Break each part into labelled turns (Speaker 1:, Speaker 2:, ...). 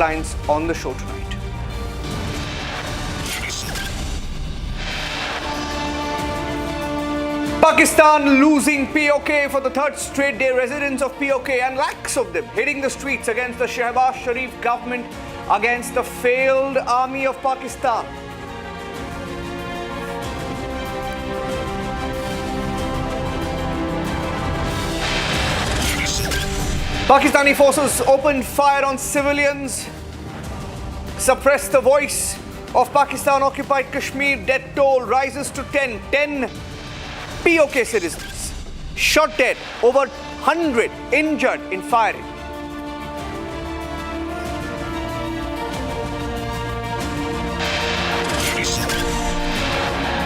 Speaker 1: lines on the show tonight. Pakistan losing PoK for the third straight day. Residents of PoK and lakhs of them hitting the streets against the Shehbaz Sharif government, against the failed army of Pakistan. Pakistani forces opened fire on civilians, suppressed the voice of Pakistan-occupied Kashmir. Death toll rises to 10. 10 PoK citizens shot dead, over 100 injured in firing.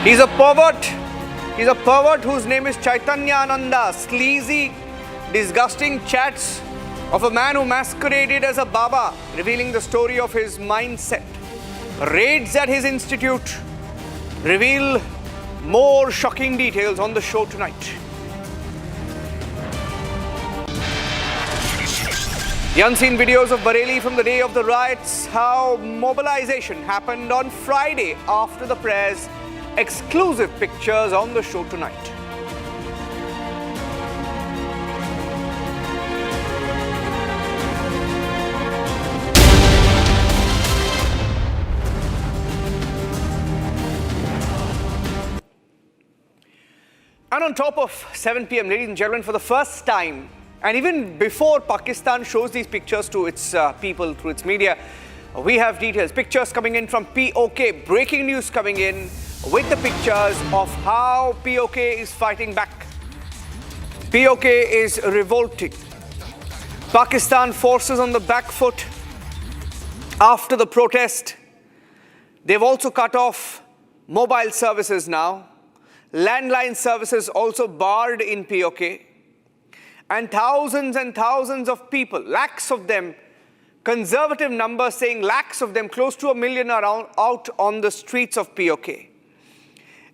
Speaker 1: He's a pervert. He's a pervert whose name is Chaitanya Ananda. Sleazy, disgusting chats of a man who masqueraded as a Baba, revealing the story of his mindset. Raids at his institute reveal more shocking details on the show tonight. The unseen videos of Bareilly from the day of the riots, how mobilization happened on Friday after the prayers. Exclusive pictures on the show tonight. And on top of 7 p.m, ladies and gentlemen, for the first time, and even before Pakistan shows these pictures to its people through its media, we have details. Pictures coming in from PoK. Breaking news coming in with the pictures of how PoK is fighting back. PoK is revolting. Pakistan forces on the back foot after the protest. They've also cut off mobile services now. Landline services also barred in PoK. And thousands of people, lakhs of them, conservative numbers saying lakhs of them, close to 1 million are out on the streets of PoK.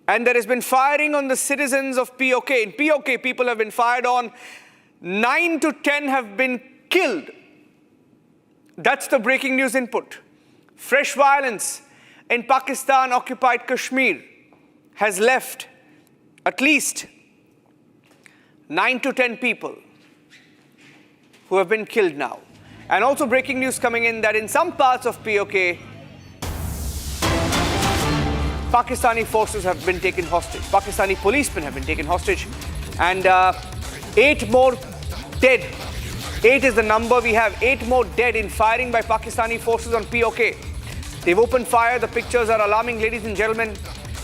Speaker 1: And there has been firing on the citizens of PoK. In PoK, people have been fired on. 9 to 10 have been killed. That's the breaking news input. Fresh violence in Pakistan-occupied Kashmir has left at least 9 to 10 people who have been killed now. And also breaking news coming in that in some parts of PoK, Pakistani forces have been taken hostage. Pakistani policemen have been taken hostage. And 8 more dead. 8 is the number we have. 8 more dead in firing by Pakistani forces on PoK. They've opened fire. The pictures are alarming, ladies and gentlemen.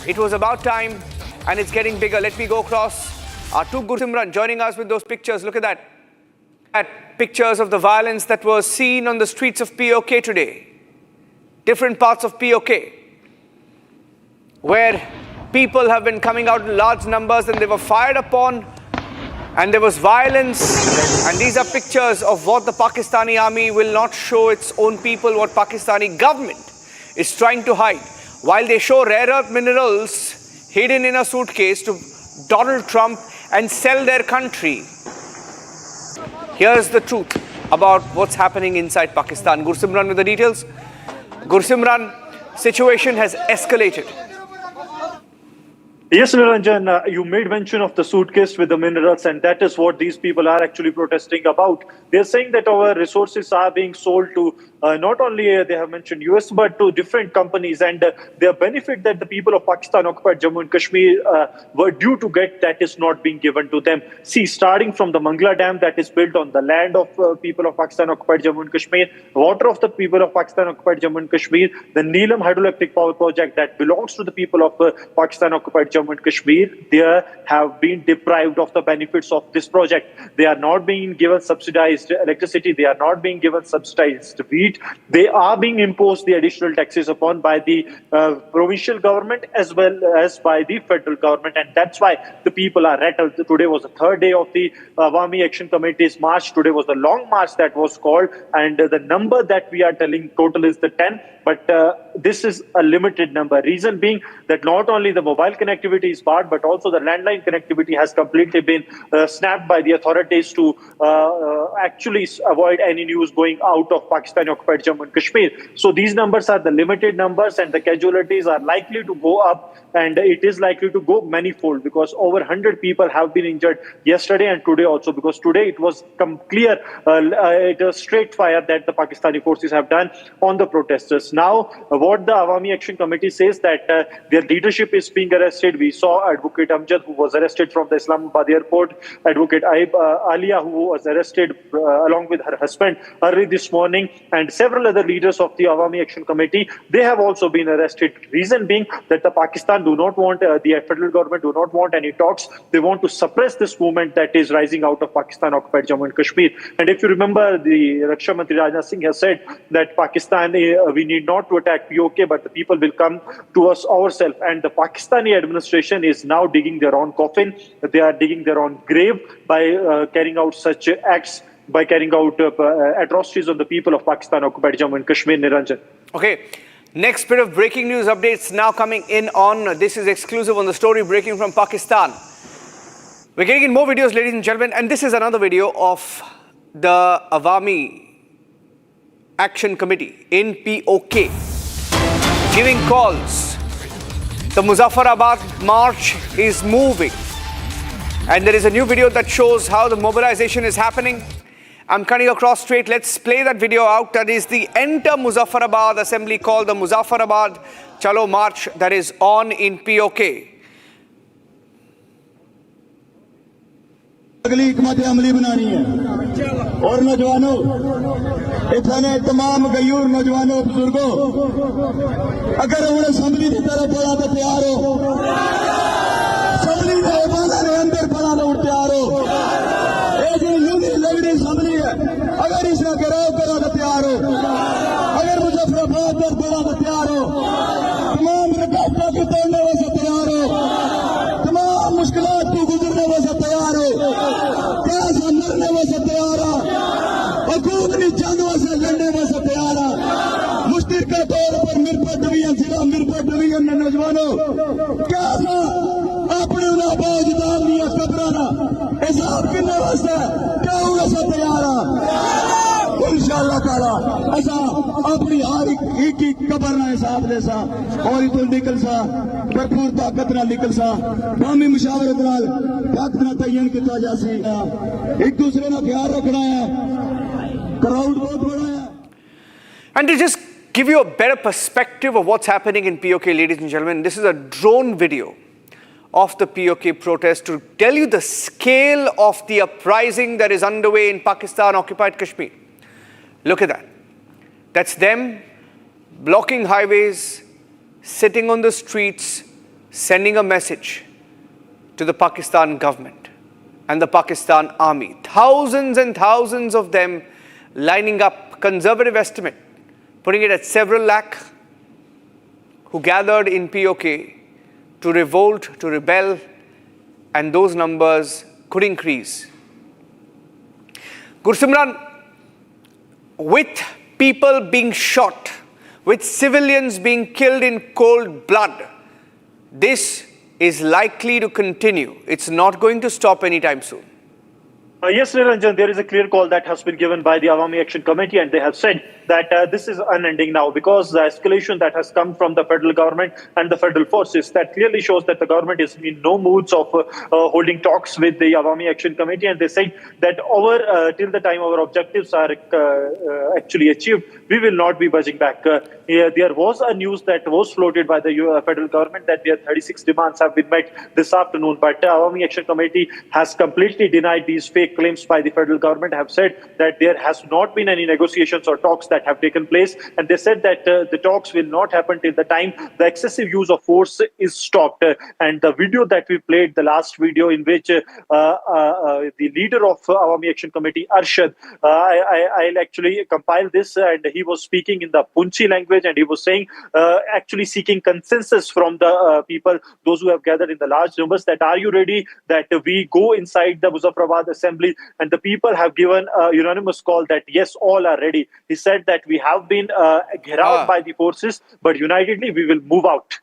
Speaker 1: It was about time, and it's getting bigger. Let me go across. Our two Gursimran joining us with those pictures. Look at that. Pictures of the violence that was seen on the streets of PoK today. Different parts of PoK, where people have been coming out in large numbers and they were fired upon and there was violence. And these are pictures of what the Pakistani army will not show its own people, what Pakistani government is trying to hide. While they show rare earth minerals hidden in a suitcase to Donald Trump and sell their country. Here's the truth about what's happening inside Pakistan. Gursimran with the details. Gursimran, situation has escalated.
Speaker 2: Yes, Niranjan, you made mention of the suitcase with the minerals, and that is what these people are actually protesting about. They're saying that our resources are being sold to not only, they have mentioned US, but to different companies, and the benefit that the people of Pakistan-occupied Jammu and Kashmir were due to get, that is not being given to them. See, starting from the Mangla Dam that is built on the land of people of Pakistan-occupied Jammu and Kashmir, water of the people of Pakistan-occupied Jammu and Kashmir, the Neelam hydroelectric power project that belongs to the people of Pakistan-occupied Jammu and Kashmir, they have been deprived of the benefits of this project. They are not being given subsidized electricity. They are not being given subsidized wheat. They are being imposed the additional taxes upon by the provincial government as well as by the federal government. And that's why the people are rattled. Today was the third day of the Awami Action Committee's march. Today was the long march that was called. And the number that we are telling total is the 10. But this is a limited number. Reason being that not only the mobile connectivity is barred, but also the landline connectivity has completely been snapped by the authorities to actually avoid any news going out of Pakistan Pakistan-occupied Jammu and Kashmir. So these numbers are the limited numbers, and the casualties are likely to go up, and it is likely to go manifold, because over 100 people have been injured yesterday and today also, because today it was clear, it was straight fire that the Pakistani forces have done on the protesters. Now, what the Awami Action Committee says that their leadership is being arrested. We saw Advocate Amjad, who was arrested from the Islamabad airport, Advocate Alia, who was arrested along with her husband early this morning, and several other leaders of the Awami Action Committee, they have also been arrested. Reason being that the Pakistan do not want, the federal government do not want any talks. They want to suppress this movement that is rising out of Pakistan-occupied Jammu and Kashmir. And if you remember, the Raksha Mantri Rajnath Singh has said that Pakistan, we need not to attack PoK, but the people will come to us ourselves. And the Pakistani administration is now digging their own coffin. They are digging their own grave by carrying out such acts, by carrying out atrocities on the people of Pakistan-occupied Jammu and Kashmir. Niranjan.
Speaker 1: Okay. Next bit of breaking news updates now coming in on. This is exclusive on the story breaking from Pakistan. We're getting in more videos, ladies and gentlemen, and this is another video of the Awami Action Committee in PoK giving calls. The Muzaffarabad march is moving, and there is a new video that shows how the mobilization is happening. I'm cutting across straight. Let's play that video out. That is the Enter Muzaffarabad assembly call, the Muzaffarabad Chalo March that is on in PoK.
Speaker 3: अगली हिकमत अमली बनानी है और नौजवानों, इतने तमाम गयूर नौजवानों बुजुर्गों, अगर हम असम्बली की तरफ बढ़ा तो तैयार हो, असम्बली के अंदर बढ़ा तो तैयार हो, ये जो यूनी लगड़ी असम्बली है, अगर इसका गिराव करा तो तैयार हो, अगर मुजफ्फराबाद तक बढ़ा तो तैयार हो, तमाम रुकावटों को तोड़ने वास्ते तैयार हो, तमाम मुश्किलात को गुजरने वास्ते तैयार हो, मरने वास्ते तैयार है, हुकूक नहीं चंद वास्ते लड़ने वास्ते तैयार है। मुश्तरका तौर पर मिरपत डिवीजन, जिला मिरपत डिवीजन में नौजवानों क्या था अपने उन्हें बाज दाम दिया कबराना हिसाब करने वास्ते क्या हुआ से तैयार है। इंशाअल्लाह ताला ऐसा अपनी हर एक की कबर ना हिसाब ले सा और इतो निकल सा भरपूर ताकत ना निकल सा कौमी मुशावरत नाल ताकत ना तयन किया जा सी एक दूसरे ना ख्याल रखना है क्राउड बहुत बड़ा है।
Speaker 1: And to just give you a better perspective of what's happening in PoK, ladies and gentlemen, this is a drone video of the PoK protest to tell you the scale of the uprising that is underway in Pakistan-occupied Kashmir. Look at that. That's them blocking highways, sitting on the streets, sending a message to the Pakistan government and the Pakistan army. Thousands and thousands of them lining up, conservative estimate, putting it at several lakh, who gathered in PoK to revolt, to rebel, and those numbers could increase. Gursimran, with people being shot, with civilians being killed in cold blood, this is likely to continue. It's not going to stop anytime soon.
Speaker 2: Yes, Niranjan, there is a clear call that has been given by the Awami Action Committee, and they have said that this is unending now, because the escalation that has come from the federal government and the federal forces, that clearly shows that the government is in no moods of holding talks with the Awami Action Committee, and they said that till the time our objectives are actually achieved, we will not be budging back. There was a news that was floated by the federal government that their 36 demands have been met this afternoon, but Awami Action Committee has completely denied these fake claims by the federal government, have said that there has not been any negotiations or talks that have taken place, and they said that the talks will not happen till the time the excessive use of force is stopped. And the video that we played, the last video in which the leader of Awami Action Committee, Arshad, I'll actually compile this, and he was speaking in the Punchi language, and he was saying, actually seeking consensus from the people, those who have gathered in the large numbers, that are you ready that we go inside the Muzaffarabad assembly, and the people have given a unanimous call that yes, all are ready. He said that we have been gheraued by the forces, but unitedly we will move out.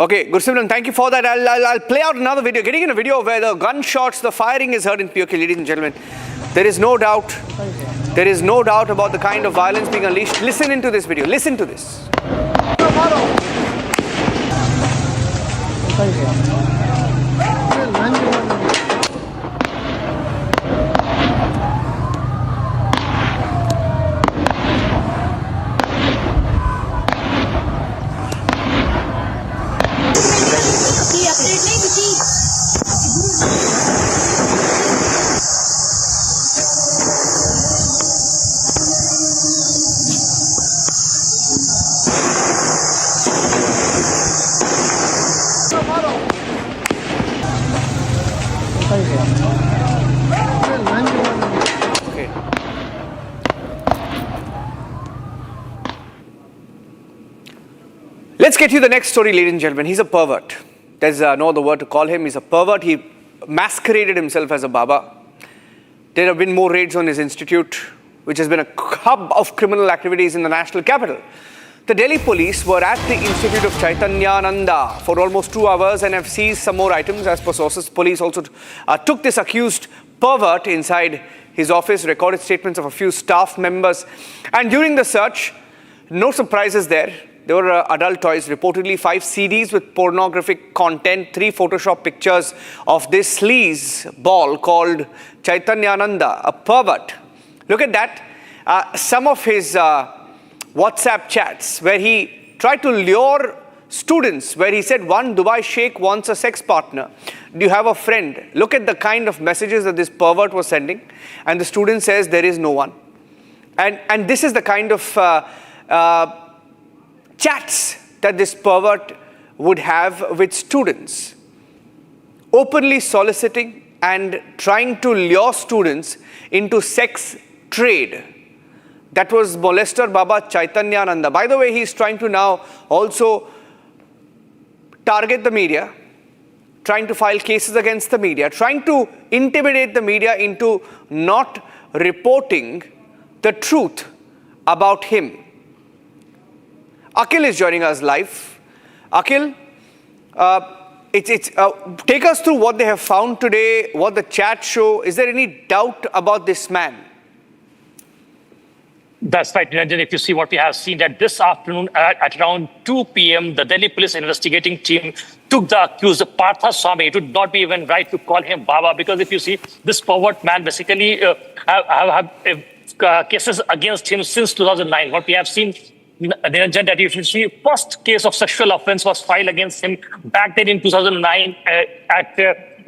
Speaker 1: Okay, Gursimran, thank you for that. I'll play out another video, getting in a video where the gunshots, the firing is heard in PoK, ladies and gentlemen. There is no doubt There is no doubt about the kind of violence being unleashed. Listen into this video. Listen to this. Okay. Let's get you the next story, ladies and gentlemen. He's a pervert. There's no other word to call him. He's a pervert. He masqueraded himself as a Baba. There have been more raids on his institute, which has been a hub of criminal activities in the national capital. The Delhi police were at the Institute of Chaitanyananda for almost 2 hours and have seized some more items. As per sources, police also took this accused pervert inside his office, recorded statements of a few staff members. And during the search, no surprises there. There were adult toys, reportedly 5 CDs with pornographic content, 3 Photoshop pictures of this sleaze ball called Chaitanyananda, a pervert. Look at that. Some of his WhatsApp chats where he tried to lure students, where he said one Dubai Sheikh wants a sex partner. Do you have a friend? Look at the kind of messages that this pervert was sending. And the student says there is no one. And this is the kind of chats that this pervert would have with students, openly soliciting and trying to lure students into sex trade. That was molester Baba Chaitanyananda. By the way, he's trying to now also target the media, trying to file cases against the media, trying to intimidate the media into not reporting the truth about him. Akhil is joining us live. Akhil, take us through what they have found today, what the chat show. Is there any doubt about this man?
Speaker 4: That's right, Niranjan. If you see what we have seen, that this afternoon at around 2 p.m., the Delhi police investigating team took the accused Partha Swami. It would not be even right to call him Baba, because if you see, this pervert man basically have cases against him since 2009. What we have seen, Niranjan, that if you see, first case of sexual offense was filed against him back then in 2009 at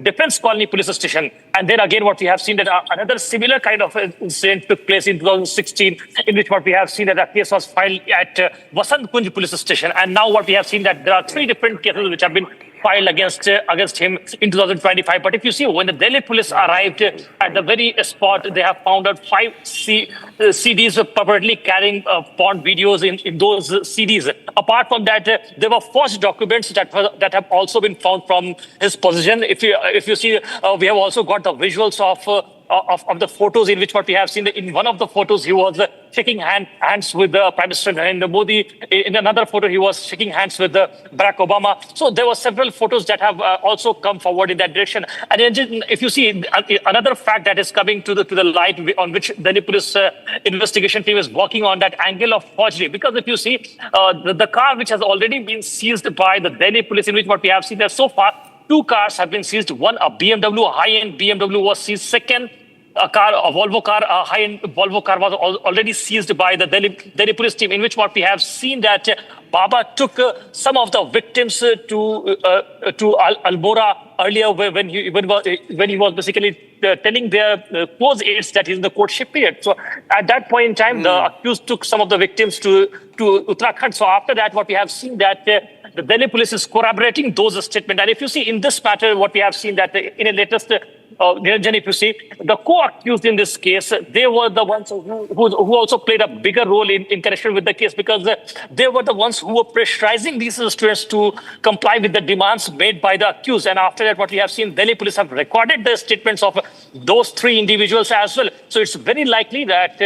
Speaker 4: Defense Colony Police Station. And then again, what we have seen that another similar kind of incident took place in 2016, in which what we have seen that a case was filed at Vasant Kunj Police Station. And now what we have seen that there are 3 different cases which have been filed against him in 2025. But if you see, when the Delhi police arrived at the very spot, they have found out 5 CDs purportedly carrying porn videos in those CDs. Apart from that, there were forged documents that have also been found from his possession. If you see, we have also got the visuals of the photos, in which what we have seen, in one of the photos he was shaking hands with Prime Minister Narendra Modi. In another photo he was shaking hands with Barack Obama. So there were several photos that have also come forward in that direction. And if you see, another fact that is coming to the light, on which the Delhi police investigation team is working on, that angle of forgery. Because if you see, the car which has already been seized by the Delhi police, in which what we have seen that so far 2 cars have been seized. One, a BMW, a high-end BMW was seized. Second, a Volvo car, a high-end Volvo car was already seized by the Delhi police team, in which what we have seen that Baba took some of the victims to Almora earlier, when he was basically telling their close aides that he's in the courtship period. So at that point in time, the accused took some of the victims to Uttarakhand. So after that, what we have seen that the Delhi police is corroborating those statements. And if you see in this matter, what we have seen that in a latest Niranjan, if you see, the co-accused in this case, they were the ones who also played a bigger role in connection with the case, because they were the ones who were pressurizing these students to comply with the demands made by the accused. And after that, what we have seen, Delhi police have recorded the statements of those 3 individuals as well. So it's very likely that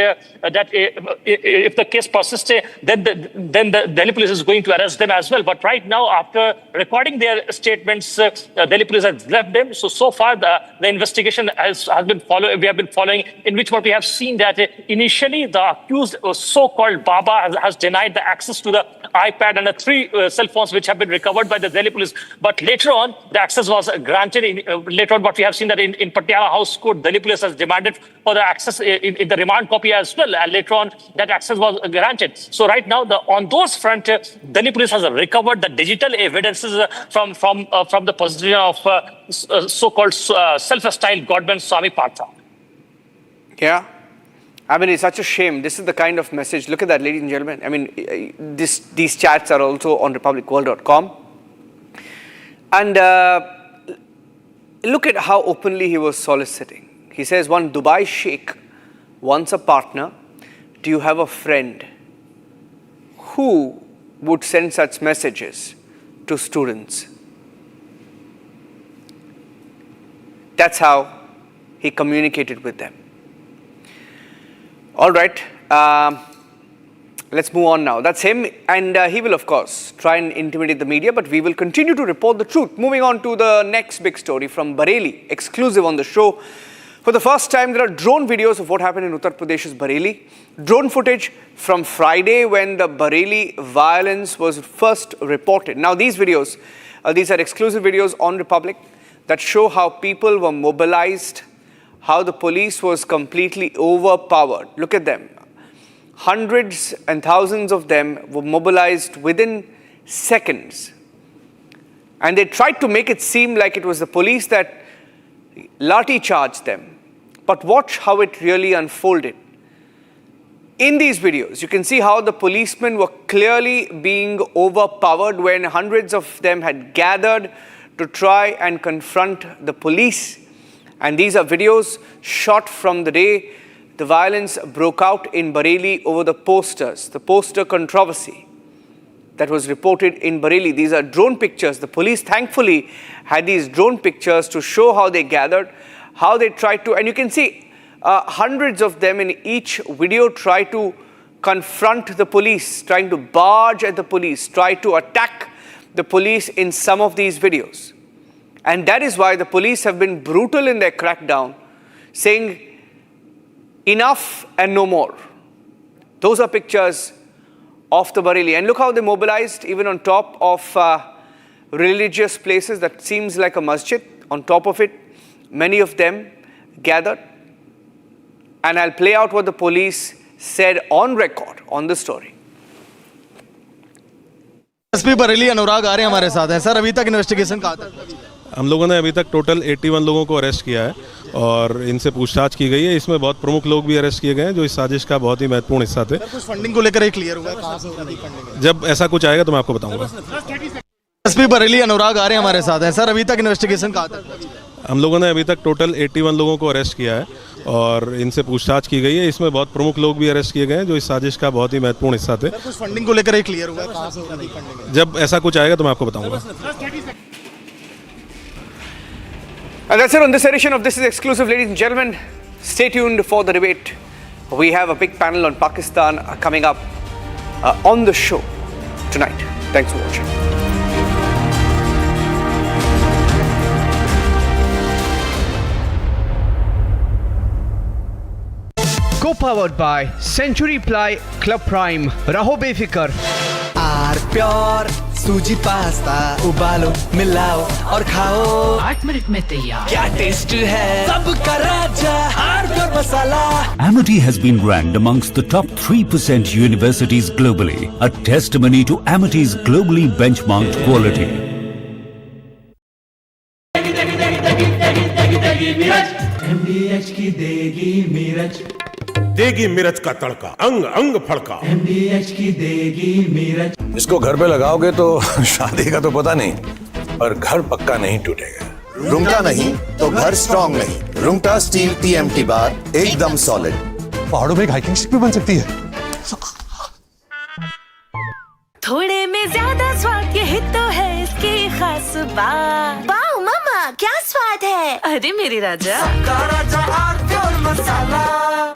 Speaker 4: if the case persists, then the Delhi police is going to arrest them as well. But right now, after recording their statements, Delhi police has left them. So far, the investigation has been we have been following, in which what we have seen that initially the accused so-called Baba has denied the access to the iPad and the 3 cell phones which have been recovered by the Delhi police. But later on, the access was granted. Later on, what we have seen that in Patiala House Court, Delhi police has demanded for the access in the remand copy as well. And later on, that access was granted. So right now, on those front, Delhi police has recovered the digital evidences from the possession of so-called self-styled Godman Swami Partha.
Speaker 1: Yeah. I mean, it's such a shame. This is the kind of message. Look at that, ladies and gentlemen. I mean, these chats are also on republicworld.com. And look at how openly he was soliciting. He says, one Dubai sheikh wants a partner. Do you have a friend? Who would send such messages to students? That's how he communicated with them. All right, let's move on now. That's him, and he will, of course, try and intimidate the media, but we will continue to report the truth. Moving on to the next big story from Bareilly, exclusive on the show. For the first time, there are drone videos of what happened in Uttar Pradesh's Bareilly. Drone footage from Friday when the Bareilly violence was first reported. Now, these videos, these are exclusive videos on Republic that show how people were mobilized, how the police was completely overpowered. Look at them. Hundreds and thousands of them were mobilized within seconds. And they tried to make it seem like it was the police that lathi charged them. But watch how it really unfolded. In these videos, you can see how the policemen were clearly being overpowered when hundreds of them had gathered to try and confront the police. And these are videos shot from the day the violence broke out in Bareilly over the posters, the poster controversy that was reported in Bareilly. These are drone pictures. The police thankfully had these drone pictures to show how they gathered, how they tried to, and you can see hundreds of them in each video try to confront the police, trying to barge at the police, try to attack the police in some of these videos. And that is why the police have been brutal in their crackdown, saying enough and no more. Those are pictures of the Bareilly. And look how they mobilized even on top of religious places that seems like a masjid. On top of it, many of them gathered. And I'll play out what the police said on record on the story.
Speaker 5: SP Bareilly Anurag आ रहे हैं हमारे साथ हैं sir. अभी तक investigation कहाँ तक?
Speaker 6: हम लोगों ने अभी तक टोटल 81 लोगों को अरेस्ट किया है और इनसे पूछताछ की गई है। इसमें बहुत प्रमुख लोग भी अरेस्ट किए गए हैं जो इस साजिश का बहुत ही महत्वपूर्ण हिस्सा थे।
Speaker 5: कुछ फंडिंग को लेकर ही क्लियर हुआ है कहाँ से होगी फंडिंग?
Speaker 6: जब ऐसा कुछ आएगा तो मैं आपको बताऊंगा।
Speaker 5: एसपी बरेली अनुराग आ रहे हैं हमारे साथ हैं सर। अभी तक इन्वेस्टिगेशन कहाँ तक?
Speaker 6: हम लोगों ने अभी तक टोटल 81 लोगों को अरेस्ट किया है और इनसे पूछताछ की गई है। इसमें बहुत प्रमुख लोग भी अरेस्ट किए गए हैं जो इस साजिश का बहुत ही महत्वपूर्ण हिस्सा थे।
Speaker 5: कुछ फंडिंग को लेकर ही क्लियर हुआ है कहाँ से होगी फंडिंग?
Speaker 6: जब ऐसा कुछ आएगा तो मैं आपको बताऊंगा।
Speaker 1: And that's it on this edition of This Is Exclusive. Ladies and gentlemen, stay tuned for the debate. We have a big panel on Pakistan coming up on the show tonight. Thanks for watching. Co-powered by Century Ply Club Prime. Raho befikar.
Speaker 7: आर pure sooji pasta उबालो मिलाओ और खाओ
Speaker 8: 8 minute में तैयार।
Speaker 7: क्या taste है सबका राजा R pure masala.
Speaker 9: Amity has been ranked amongst the top 3% universities globally, a testimony to Amity's globally benchmarked quality.
Speaker 7: MDH की देगी मिर्च,
Speaker 10: देगी मिर्च का तड़का, अंग अंग फड़का।
Speaker 7: MDH की देगी मिर्च।
Speaker 11: इसको घर पे लगाओगे तो शादी का तो पता नहीं, पर घर पक्का नहीं टूटेगा।
Speaker 12: रुंगटा नहीं तो घर स्ट्रॉन्ग नहीं। रुंगटा स्टील TMT बार एकदम सॉलिड।
Speaker 13: पहाड़ों में एक हाइकिंग शिप भी बन सकती है।
Speaker 8: थोड़े में ज्यादा स्वाद यही तो है इसकी खास बात। वाओ मामा क्या स्वाद है। अरे मेरी राजा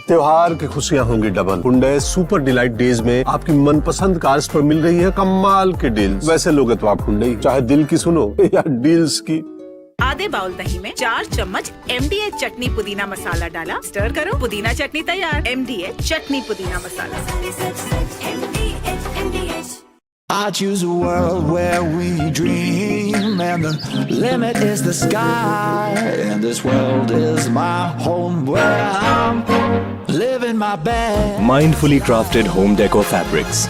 Speaker 13: त्योहार की खुशियाँ होंगी double. Hyundai super delight days में आपकी मनपसंद कार्स पर मिल रही है कमाल के डील्स। वैसे लोगे तो आप हुंडई चाहे दिल की सुनो या डील्स की।
Speaker 8: आधे बाउल दही में 4 चम्मच MDH चटनी पुदीना मसाला डाला, स्टर करो, पुदीना चटनी तैयार। MDH चटनी पुदीना मसाला।
Speaker 7: I choose a world where we dream and the limit is the sky, and this world is my home where I'm living my best.
Speaker 14: Mindfully crafted home decor fabrics.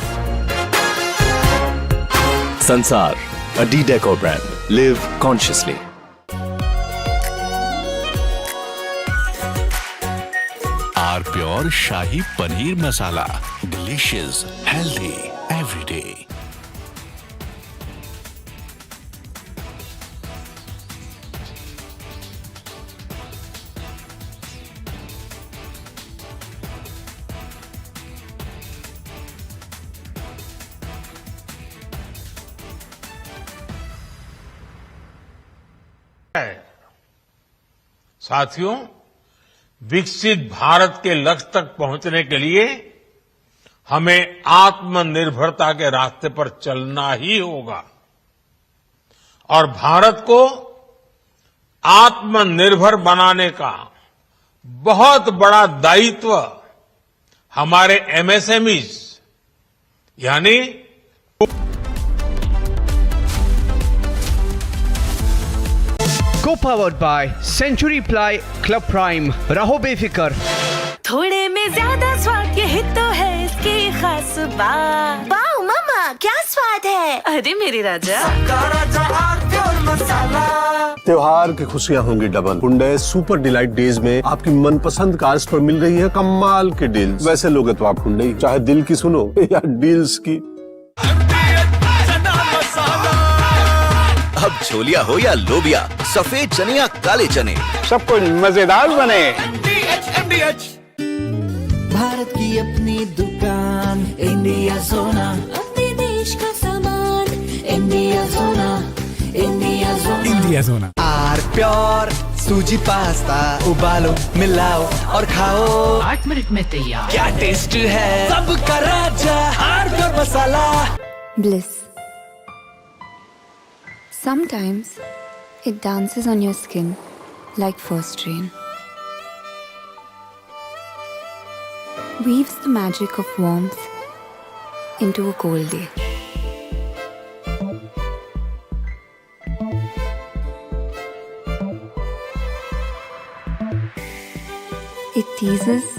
Speaker 14: Sansar, a D-Decor brand. Live consciously.
Speaker 15: R Pure Shahi Paneer Masala. Delicious, healthy, every day.
Speaker 10: साथियों, विकसित भारत के लक्ष्य तक पहुंचने के लिए हमें आत्मनिर्भरता के रास्ते पर चलना ही होगा और भारत को आत्मनिर्भर बनाने का बहुत बड़ा दायित्व हमारे MSMEs यानी
Speaker 1: Co-powered by Century Ply Club Prime. रहो बेफिक्र।
Speaker 8: थोड़े में ज्यादा स्वाद, यही तो है इसकी खास बात। वाओ मामा, क्या स्वाद है। अरे मेरे राजा,
Speaker 13: त्योहार की खुशियाँ होंगी double. Hyundai super delight days में आपकी मनपसंद कार्स पर मिल रही है कमाल के डील्स। वैसे लोगे तो आप हुंडई, चाहे दिल की सुनो या डील्स की।
Speaker 14: अब छोलिया हो या लोबिया, सफेद चने या काले चने,
Speaker 13: सब कुछ मजेदार बने।
Speaker 7: भारत की अपनी दुकान, इंडिया सोना,
Speaker 8: अपने देश का सामान,
Speaker 7: इंडिया सोना, इंडिया सोना,
Speaker 15: India Zona.
Speaker 7: R Pure सूजी पास्ता, उबालो, मिलाओ और खाओ।
Speaker 8: 8 मिनट में तैयार।
Speaker 7: क्या टेस्ट है, सबका राजा R Pure masala.
Speaker 16: Bliss. Sometimes it dances on your skin like first rain. Weaves the magic of warmth into a cold day. It teases,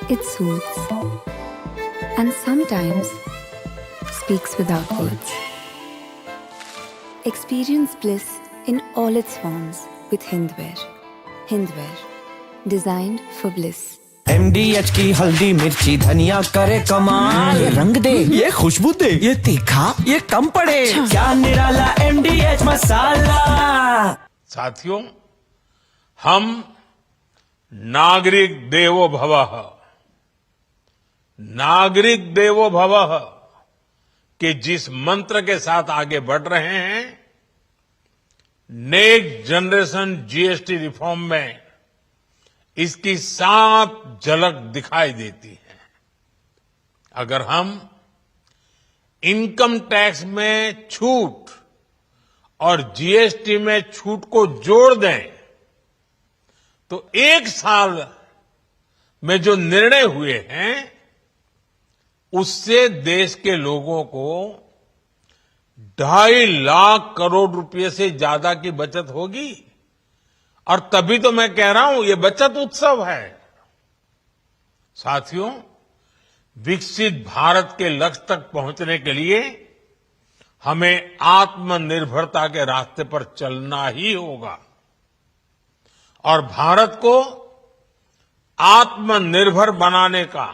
Speaker 16: it soothes, and sometimes speaks without words. Experience bliss in all its forms with Hindware. Hindware, designed for bliss.
Speaker 7: MDH की हल्दी मिर्ची धनिया करे कमाल, ये रंग दे, ये खुशबू दे, ये तीखा, ये कम पड़े, क्या निराला MDH मसाला।
Speaker 10: साथियों, हम नागरिक देवो भवः, नागरिक देवो भवः के जिस मंत्र के साथ आगे बढ़ रहे हैं, नेक्स्ट जनरेशन GST रिफॉर्म में इसकी साफ झलक दिखाई देती है। अगर हम इनकम टैक्स में छूट और GST में छूट को जोड़ दें तो 1 साल में जो निर्णय हुए हैं उससे देश के लोगों को 2.5 लाख करोड़ रुपए से ज्यादा की बचत होगी। और तभी तो मैं कह रहा हूं ये बचत उत्सव है। साथियों, विकसित भारत के लक्ष्य तक पहुंचने के लिए हमें आत्मनिर्भरता के रास्ते पर चलना ही होगा और भारत को आत्मनिर्भर बनाने का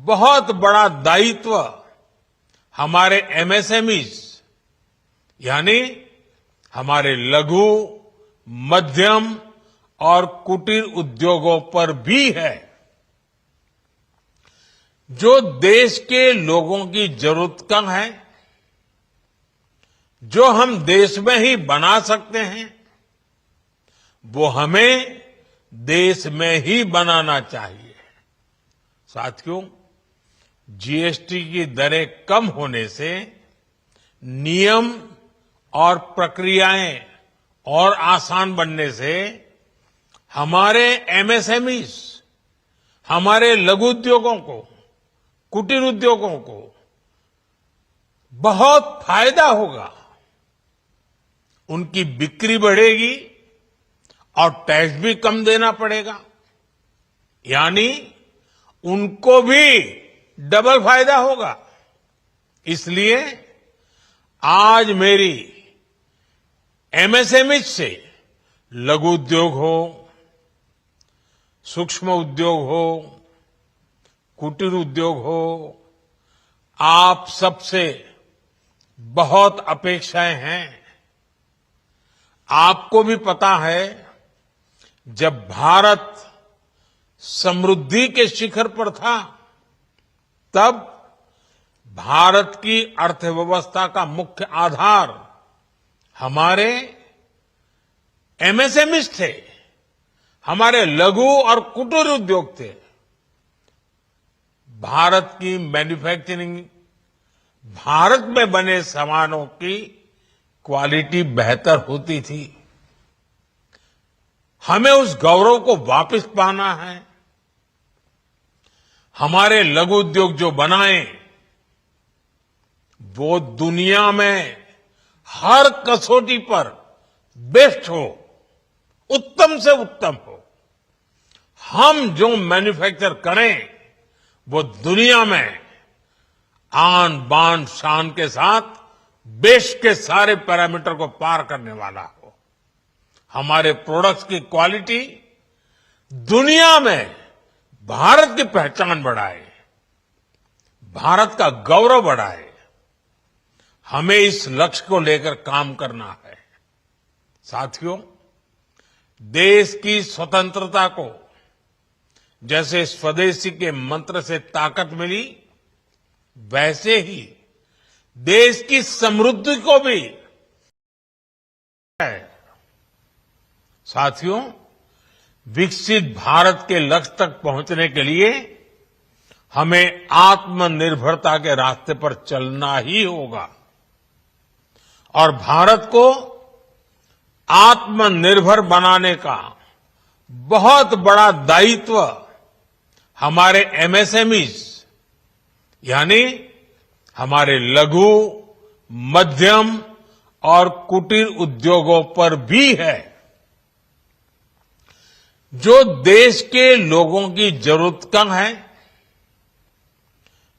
Speaker 10: बहुत बड़ा दायित्व हमारे MSMEs यानी हमारे लघु, मध्यम और कुटीर उद्योगों पर भी है, जो देश के लोगों की जरूरत का है, जो हम देश में ही बना सकते हैं, वो हमें देश में ही बनाना चाहिए। साथियों, GST की दरें कम होने से नियम और प्रक्रियाएं और आसान बनने से हमारे एमएसएमईज, हमारे लघु उद्योगों को, कुटीर उद्योगों को बहुत फायदा होगा। उनकी बिक्री बढ़ेगी और टैक्स भी कम देना पड़ेगा, यानी उनको भी डबल फायदा होगा। इसलिए आज मेरी एमएसएमई से लघु उद्योग हो, सूक्ष्म उद्योग हो, कुटीर उद्योग हो, आप सबसे बहुत अपेक्षाएं हैं। आपको भी पता है, जब भारत समृद्धि के शिखर पर था, तब भारत की अर्थव्यवस्था का मुख्य आधार हमारे एमएसएमईज थे, हमारे लघु और कुटीर उद्योग थे। भारत की मैन्युफैक्चरिंग, भारत में बने सामानों की क्वालिटी बेहतर होती थी। हमें उस गौरव को वापस पाना है। हमारे लघु उद्योग जो बनाए, वो दुनिया में हर कसौटी पर बेस्ट हो, उत्तम से उत्तम हो। हम जो मैन्युफैक्चर करें, वो दुनिया में आन बान शान के साथ देश के सारे पैरामीटर को पार करने वाला हो। हमारे प्रोडक्ट्स की क्वालिटी दुनिया में भारत की पहचान बढ़ाए, भारत का गौरव बढ़ाए। हमें इस लक्ष्य को लेकर काम करना है। साथियों, देश की स्वतंत्रता को जैसे स्वदेशी के मंत्र से ताकत मिली, वैसे ही देश की समृद्धि को भी है। साथियों, विकसित भारत के लक्ष्य तक पहुंचने के लिए हमें आत्मनिर्भरता के रास्ते पर चलना ही होगा और भारत को आत्मनिर्भर बनाने का बहुत बड़ा दायित्व हमारे एमएसएमईज, यानी हमारे लघु, मध्यम और कुटीर उद्योगों पर भी है, जो देश के लोगों की जरूरत कम है,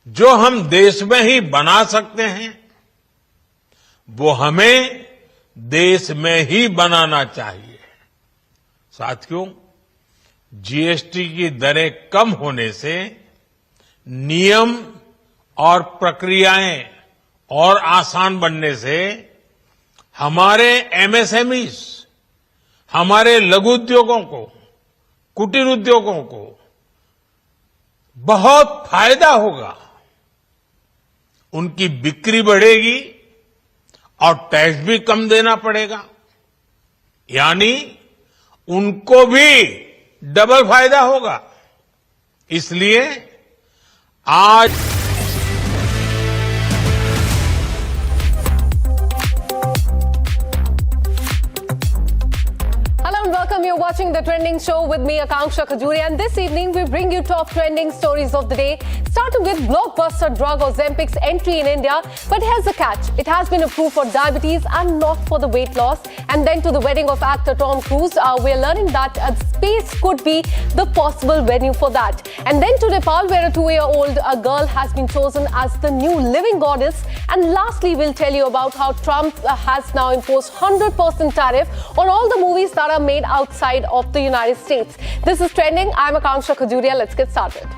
Speaker 10: जो हम देश में ही बना सकते हैं, वो हमें देश में ही बनाना चाहिए। साथियों, जीएसटी की दरें कम होने से नियम और प्रक्रियाएं और आसान बनने से हमारे एमएसएमईज, हमारे लघु उद्योगों को, कुटीर उद्योगों को बहुत फायदा होगा। उनकी बिक्री बढ़ेगी और टैक्स भी कम देना पड़ेगा, यानी उनको भी डबल फायदा होगा। इसलिए आज
Speaker 17: welcome. You're watching The Trending Show with me, Akanksha Khajuria, and this evening we bring you top trending stories of the day, starting with blockbuster drug Ozempic's entry in India. But here's the catch. It has been approved for diabetes and not for the weight loss. And then to the wedding of actor Tom Cruise, we're learning that space could be the possible venue for that. And then to Nepal, where a 2-year-old girl has been chosen as the new living goddess. And lastly, we'll tell you about how Trump has now imposed 100% tariff on all the movies that are made outside of the United States. This is Trending. I'm Akanksha Khajuria. Let's get started.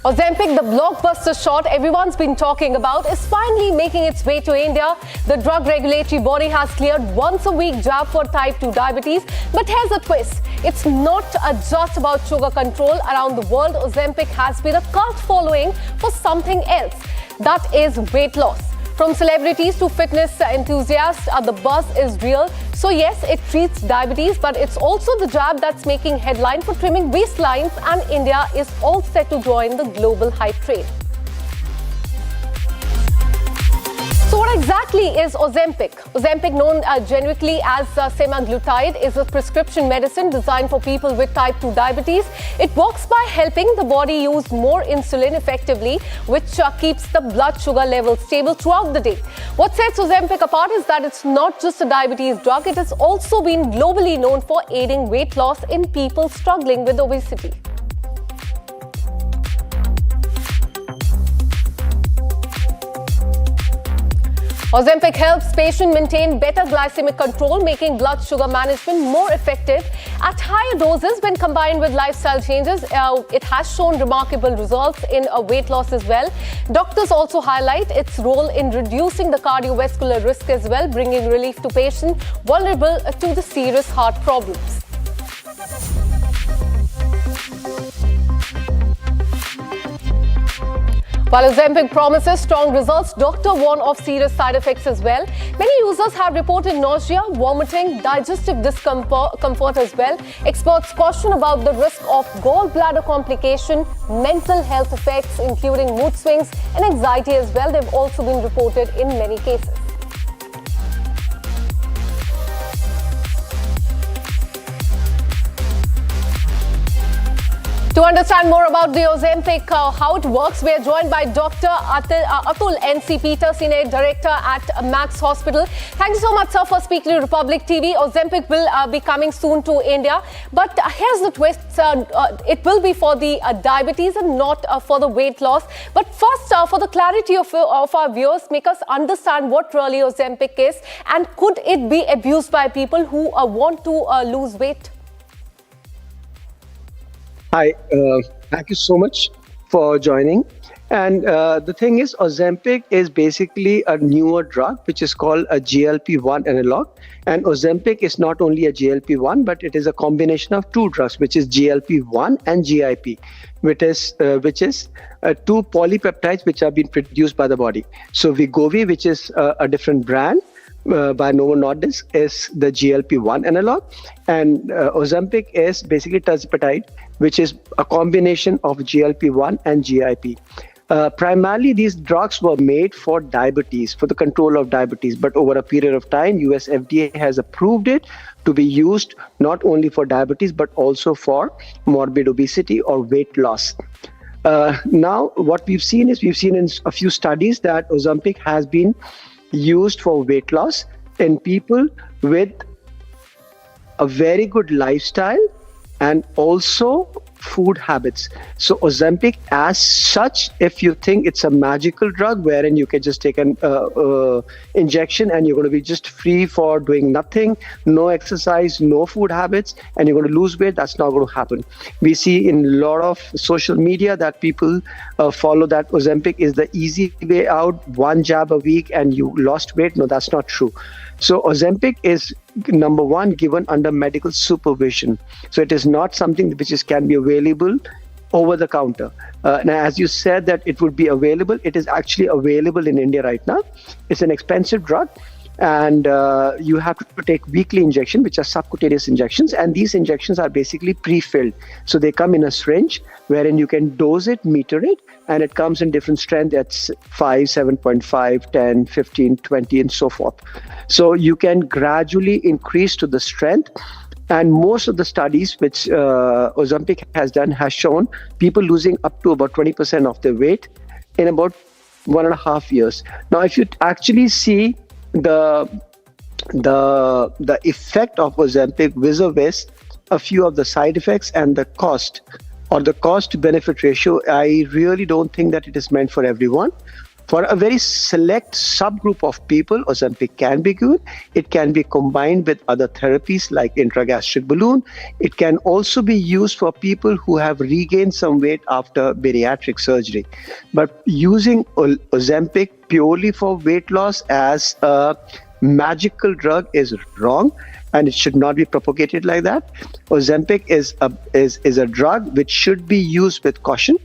Speaker 17: Ozempic, the blockbuster shot everyone's been talking about, is finally making its way to India. The drug regulatory body has cleared once-a-week jab for type 2 diabetes. But here's a twist. It's not just about sugar control. Around the world, Ozempic has been a cult following for something else. That is weight loss. From celebrities to fitness enthusiasts, the buzz is real. So yes, it treats diabetes, but it's also the jab that's making headline for trimming waistlines, and India is all set to join the global hype train. So what exactly is Ozempic? Ozempic, known generically as semaglutide, is a prescription medicine designed for people with type 2 diabetes. It works by helping the body use more insulin effectively, which keeps the blood sugar level stable throughout the day. What sets Ozempic apart is that it's not just a diabetes drug, it has also been globally known for aiding weight loss in people struggling with obesity. Ozempic helps patients maintain better glycemic control, making blood sugar management more effective. At higher doses, when combined with lifestyle changes, it has shown remarkable results in weight loss as well. Doctors also highlight its role in reducing the cardiovascular risk as well, bringing relief to patients vulnerable to the serious heart problems. While Ozempic promises strong results, doctors warn of serious side effects as well. Many users have reported nausea, vomiting, digestive discomfort as well. Experts caution about the risk of gallbladder complication, mental health effects, including mood swings and anxiety as well. They've also been reported in many cases. To understand more about the Ozempic, how it works, we are joined by Dr. Atul N.C. Peter, Senior Director at Max Hospital. Thank you so much, sir, for speaking to Republic TV. Ozempic will be coming soon to India. But here's the twist. It will be for the diabetes and not for the weight loss. But first, for the clarity of our viewers, make us understand what really Ozempic is, and could it be abused by people who want to lose weight?
Speaker 18: Hi, thank you so much for joining. And the thing is, Ozempic is basically a newer drug, which is called a GLP-1 analog. And Ozempic is not only a GLP-1, but it is a combination of two drugs, which is GLP-1 and GIP, which is two polypeptides which are being produced by the body. So Wegovy, which is a different brand, by Novo Nordisk, is the GLP-1 analog, and Ozempic is basically tirzepatide, which is a combination of GLP-1 and GIP. Primarily, these drugs were made for diabetes, for the control of diabetes, but over a period of time, US FDA has approved it to be used not only for diabetes, but also for morbid obesity or weight loss. Now, what we've seen in a few studies that Ozempic has been used for weight loss in people with a very good lifestyle and also food habits. So Ozempic as such, if you think it's a magical drug wherein you can just take an injection and you're going to be just free for doing nothing, no exercise, no food habits, and you're going to lose weight, that's not going to happen. We see in a lot of social media that people follow that Ozempic is the easy way out, one jab a week and you lost weight. No, that's not true. So Ozempic is, number one, given under medical supervision. So it is not something which can be available over the counter. Now, as you said that it would be available, it is actually available in India right now. It's an expensive drug, and you have to take weekly injection, which are subcutaneous injections, and these injections are basically pre-filled. So they come in a syringe wherein you can dose it, meter it, and it comes in different strength. That's 5, 7.5, 10, 15, 20, and so forth. So you can gradually increase to the strength. And most of the studies which Ozempic has done has shown people losing up to about 20% of their weight in about 1.5 years. Now, if you actually see the effect of Ozempic vis-a-vis a few of the side effects and the cost, or the cost-benefit ratio, I really don't think that it is meant for everyone. For a very select subgroup of people, Ozempic can be good. It can be combined with other therapies like intragastric balloon. It can also be used for people who have regained some weight after bariatric surgery. But using Ozempic purely for weight loss as a magical drug is wrong, and it should not be propagated like that. Ozempic is a drug which should be used with caution.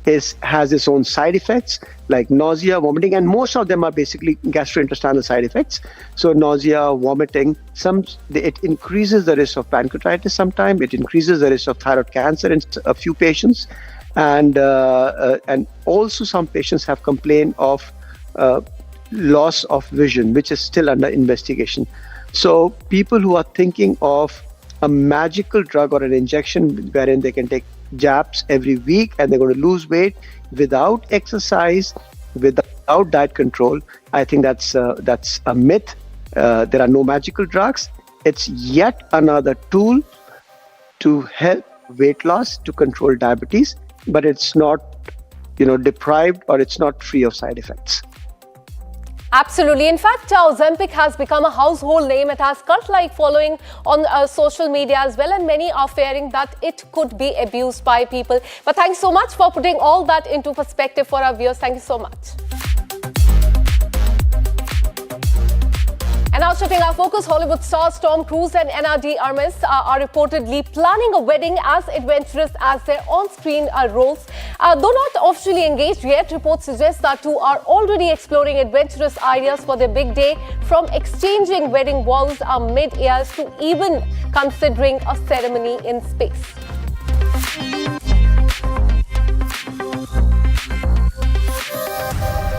Speaker 18: has its own side effects like nausea, vomiting, and most of them are basically gastrointestinal side effects. So nausea, vomiting, it increases the risk of pancreatitis sometimes, it increases the risk of thyroid cancer in a few patients, and also some patients have complained of loss of vision, which is still under investigation. So people who are thinking of a magical drug or an injection wherein they can take jabs every week and they're going to lose weight without exercise, without diet control, I think that's a myth. There are no magical drugs. It's yet another tool to help weight loss, to control diabetes, but it's not, deprived, or it's not free of side effects.
Speaker 17: Absolutely. In fact, Ozempic has become a household name. It has cult-like following on social media as well, and many are fearing that it could be abused by people. But thanks so much for putting all that into perspective for our viewers. Thank you so much. And now shifting our focus, Hollywood stars Tom Cruise and Ana de Armas are reportedly planning a wedding as adventurous as their on-screen roles. Though not officially engaged yet, reports suggest that two are already exploring adventurous ideas for their big day, from exchanging wedding vows mid-air to even considering a ceremony in space.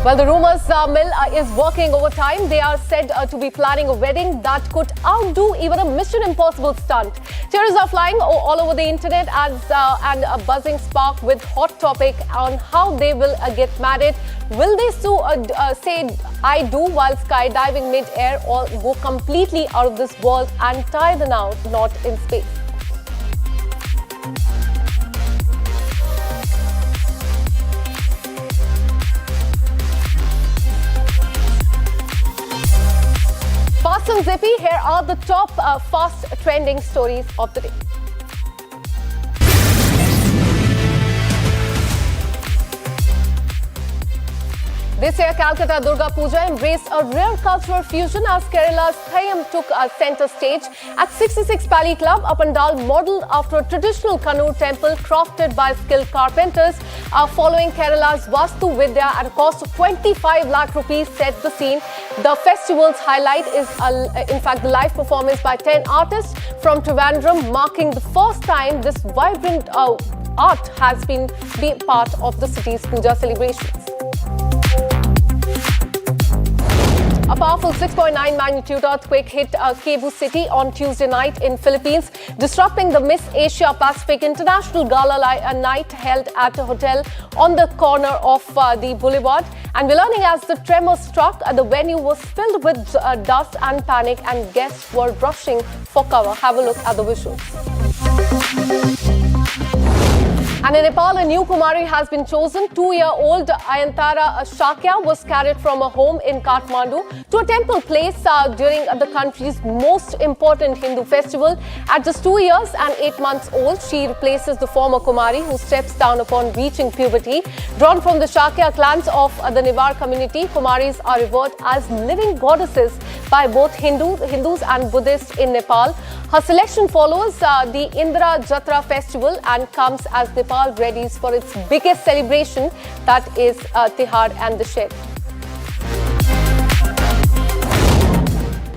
Speaker 17: Well, the rumours mill is working overtime. They are said to be planning a wedding that could outdo even a Mission Impossible stunt. Theories are flying all over the internet and a buzzing spark with hot topic on how they will get married. Will they say I do while skydiving mid-air, or go completely out of this world and tie the knot in space? Fast and zippy, here are the top fast trending stories of the day. This year, Calcutta Durga Puja embraced a rare cultural fusion as Kerala's Thayam took center stage. At 66 Pali Club, a pandal modelled after a traditional Kannur temple crafted by skilled carpenters following Kerala's Vastu Vidya at a cost of 25 lakh rupees set the scene. The festival's highlight is, in fact, the live performance by 10 artists from Trivandrum, marking the first time this vibrant art has been part of the city's puja celebrations. A powerful 6.9 magnitude earthquake hit Cebu City on Tuesday night in Philippines, disrupting the Miss Asia Pacific International Gala night held at a hotel on the corner of the boulevard. And we're learning as the tremor struck, the venue was filled with dust and panic, and guests were rushing for cover. Have a look at the visuals. And in Nepal, a new Kumari has been chosen. 2-year-old Ayantara Shakya was carried from a home in Kathmandu to a temple place during the country's most important Hindu festival. At just 2 years and 8 months old, she replaces the former Kumari who steps down upon reaching puberty. Drawn from the Shakya clans of the Newar community, Kumaris are revered as living goddesses by both Hindus and Buddhists in Nepal. Her selection follows the Indra Jatra festival and comes as Nepal readies for its biggest celebration, that is Tihar and Dussehra.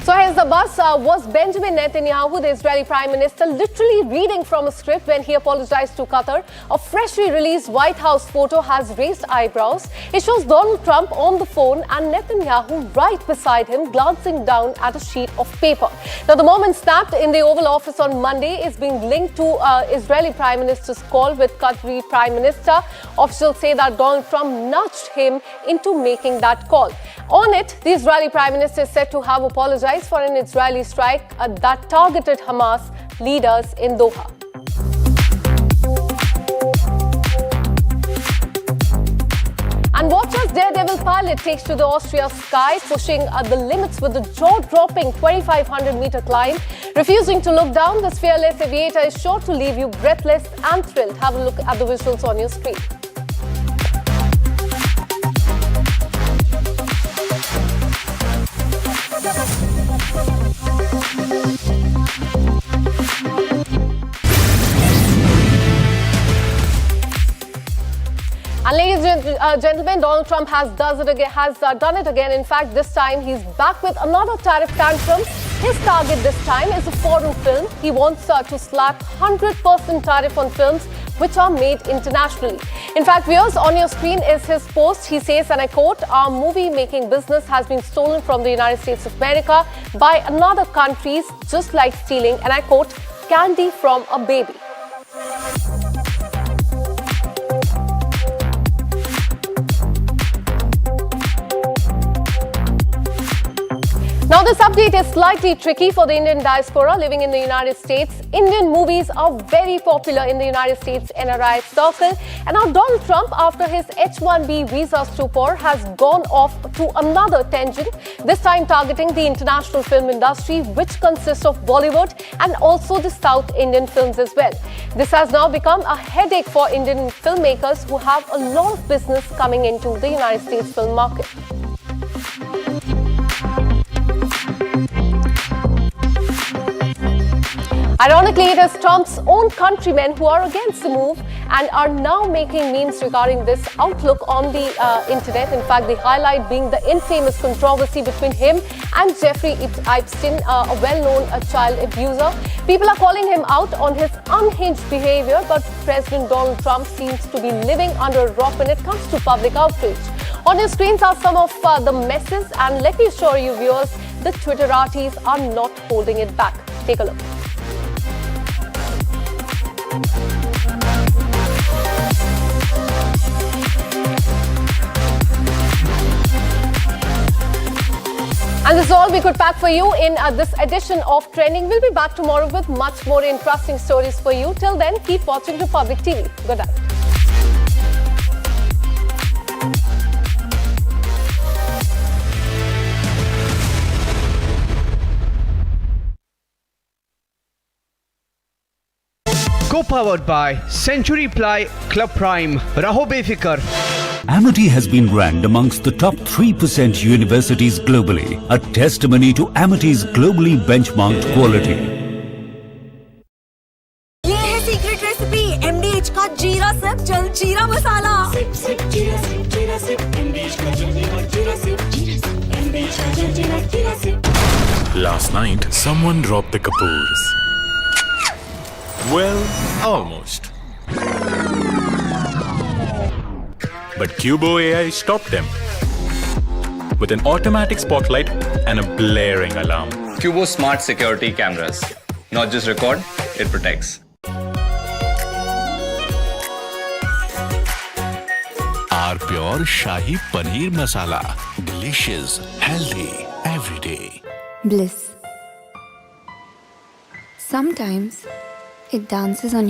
Speaker 17: So here's the buzz. Was Benjamin Netanyahu, the Israeli Prime Minister, literally reading from a script when he apologized to Qatar? A freshly released White House photo has raised eyebrows. It shows Donald Trump on the phone and Netanyahu right beside him, glancing down at a sheet of paper. Now, the moment snapped in the Oval Office on Monday is being linked to Israeli Prime Minister's call with Qatari Prime Minister. Officials say that Donald Trump nudged him into making that call. On it, the Israeli Prime Minister is said to have apologized for an Israeli strike that targeted Hamas leaders in Doha. And watch as daredevil pilot takes to the Austria sky, pushing the limits with the jaw-dropping 2,500-meter climb. Refusing to look down, this fearless aviator is sure to leave you breathless and thrilled. Have a look at the visuals on your screen. gentlemen, Donald Trump has done it again. In fact, this time he's back with another tariff tantrum. His target this time is a foreign film. He wants to slap 100% tariff on films which are made internationally. In fact, viewers, on your screen is his post. He says, and I quote, "Our movie-making business has been stolen from the United States of America by another countries, just like stealing," and I quote, "candy from a baby." Now, this update is slightly tricky for the Indian diaspora living in the United States. Indian movies are very popular in the United States NRI circle. And now Donald Trump, after his H-1B visa stupor, has gone off to another tangent, this time targeting the international film industry, which consists of Bollywood and also the South Indian films as well. This has now become a headache for Indian filmmakers who have a lot of business coming into the United States film market. Ironically, it is Trump's own countrymen who are against the move and are now making memes regarding this outlook on the internet. In fact, the highlight being the infamous controversy between him and Jeffrey Epstein, a well-known child abuser. People are calling him out on his unhinged behavior, but President Donald Trump seems to be living under a rock when it comes to public outrage. On your screens are some of the messes, and let me assure you, viewers, the Twitteratis are not holding it back. Take a look. And this is all we could pack for you in this edition of Trending. We'll be back tomorrow with much more interesting stories for you. Till then, keep watching Republic TV. Good night.
Speaker 1: Co-powered by Century Ply Club Prime. Raho befikar.
Speaker 9: Amity has been ranked amongst the top 3% universities globally, a testimony to Amity's globally benchmarked quality.
Speaker 8: ये है secret recipe MDH का जीरा SIP जल जीरा मसाला। SIP SIP जीरा SIP MDH का जल जीरा सिप MDH का जल जीरा SIP.
Speaker 15: Last night, someone dropped the kapoors. Well, almost. But Cubo AI stopped them with an automatic spotlight and a blaring alarm.
Speaker 19: Cubo smart security cameras. Not just record, it protects.
Speaker 15: Our pure Shahi Paneer Masala. Delicious, healthy, every day.
Speaker 16: Bliss. Sometimes it dances on your